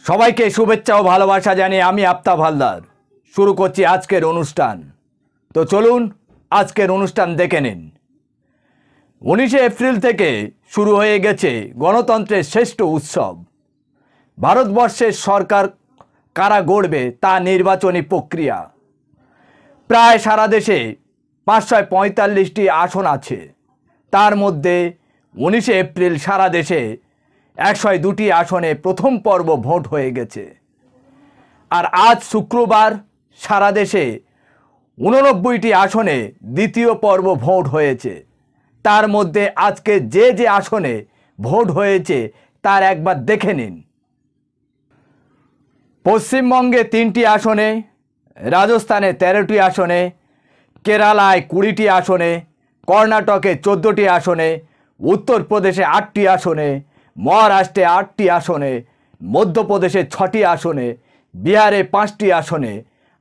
সবাইকে শুভেচ্ছা ও ভালোবাসা জানিয়ে আমি আফতাব হালদার শুরু করছি আজকের অনুষ্ঠান। তো চলুন আজকের অনুষ্ঠান দেখে নিন। 19শে এপ্রিল থেকে শুরু হয়ে গেছে গণতন্ত্রের শ্রেষ্ঠ উৎসব। ভারতবর্ষের সরকার কারা গড়বে তা নির্বাচনী প্রক্রিয়া। প্রায় সারা দেশে 545টি আসন আছে। তার মধ্যে 19শে এপ্রিল সারা দেশে 102টি আসনে প্রথম পর্ব ভোট হয়ে গেছে। আর আজ শুক্রবার সারা দেশে 89টি আসনে দ্বিতীয় পর্ব ভোট হয়েছে। তার মধ্যে আজকে যে যে আসনে ভোট হয়েছে তার একবার দেখে নিন। পশ্চিমবঙ্গে 3টি আসনে, রাজস্থানে 13টি আসনে, কেরালায় 20টি আসনে, কর্ণাটকে 14টি আসনে, উত্তরপ্রদেশে 8টি আসনে, মহারাষ্ট্রে 8টি আসনে, মধ্যপ্রদেশে 6টি আসনে, বিহারে 5টি আসনে,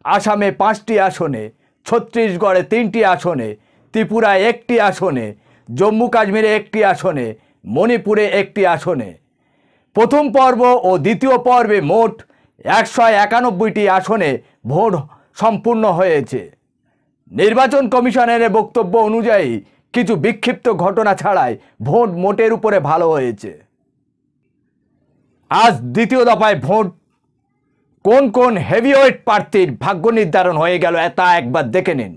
আসামে 5টি আসনে, ছত্তিশগড়ে 3টি আসনে, ত্রিপুরায় 1টি আসনে, জম্মু কাশ্মীরে 1টি আসনে, মণিপুরে 1টি আসনে। প্রথম পর্ব ও দ্বিতীয় পর্বে মোট 191টি আসনে ভোট সম্পূর্ণ হয়েছে। নির্বাচন কমিশনের বক্তব্য অনুযায়ী কিছু বিক্ষিপ্ত ঘটনা ছাড়াই ভোট মোটের উপরে ভালো হয়েছে। আজ দ্বিতীয় দফায় ভোট কোন কোন হেভিওয়েট প্রার্থীর ভাগ্য নির্ধারণ হয়ে গেল তা একবার দেখে নিন।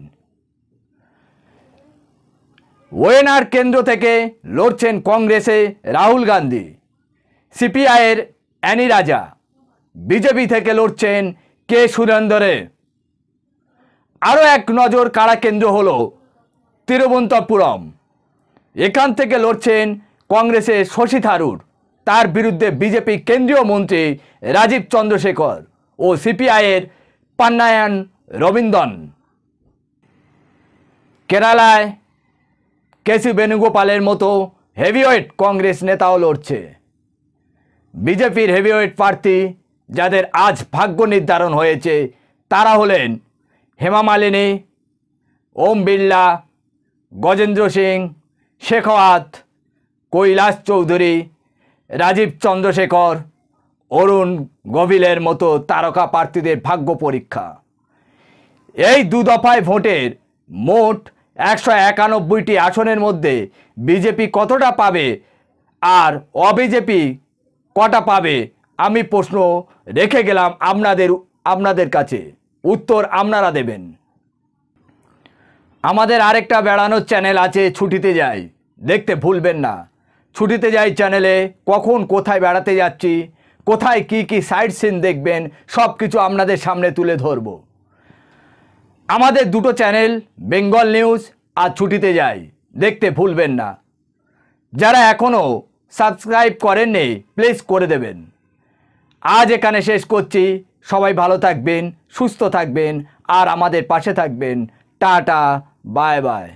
ওয়েনার কেন্দ্র থেকে লড়ছেন কংগ্রেসে রাহুল গান্ধী, সিপিআইয়ের অ্যানি রাজা, বিজেপি থেকে লড়ছেন কে সুরেন্দ্রে। আরও এক নজর কাড়া কেন্দ্র হল তিরুবনন্তপুরম। এখান থেকে লড়ছেন কংগ্রেসের শশী থারুর, তার বিরুদ্ধে বিজেপি কেন্দ্রীয় মন্ত্রী রাজীব চন্দ্রশেখর ও সিপিআইয়ের পান্নায়ান রবীন্দ্রন। কেরালায় কেসি বেণুগোপালের মতো হেভিওয়েট কংগ্রেস নেতাও লড়ছে। বিজেপির হেভিওয়েট প্রার্থী যাদের আজ ভাগ্য নির্ধারণ হয়েছে তারা হলেন হেমা মালিনী, ওম বিড়লা, গজেন্দ্র সিং শেখাওয়াত, কৈলাস চৌধুরী, রাজীব চন্দ্রশেখর, অরুণ গোভিলের মতো তারকা প্রার্থীদের ভাগ্য পরীক্ষা। এই দু দফায় ভোটের মোট 191টি আসনের মধ্যে বিজেপি কতটা পাবে আর অবিজেপি কটা পাবে আমি প্রশ্ন রেখে গেলাম আপনাদের কাছে, উত্তর আপনারা দেবেন। আমাদের আরেকটা বেড়ানোর চ্যানেল আছে ছুটিতে যাই, দেখতে ভুলবেন না। ছুটিতে যাই চ্যানেলে কখন কোথায় বেড়াতে যাচ্ছি, কোথায় কি কি সাইট সিন দেখবেন সব কিছু আপনাদের সামনে তুলে ধরব। আমাদের দুটো চ্যানেল বেঙ্গল নিউজ আর ছুটিতে যাই, দেখতে ভুলবেন না। যারা এখনও সাবস্ক্রাইব করেননি প্লিজ করে দেবেন। আজ এখানে শেষ করছি। সবাই ভালো থাকবেন, সুস্থ থাকবেন আর আমাদের পাশে থাকবেন। Tata, bye bye.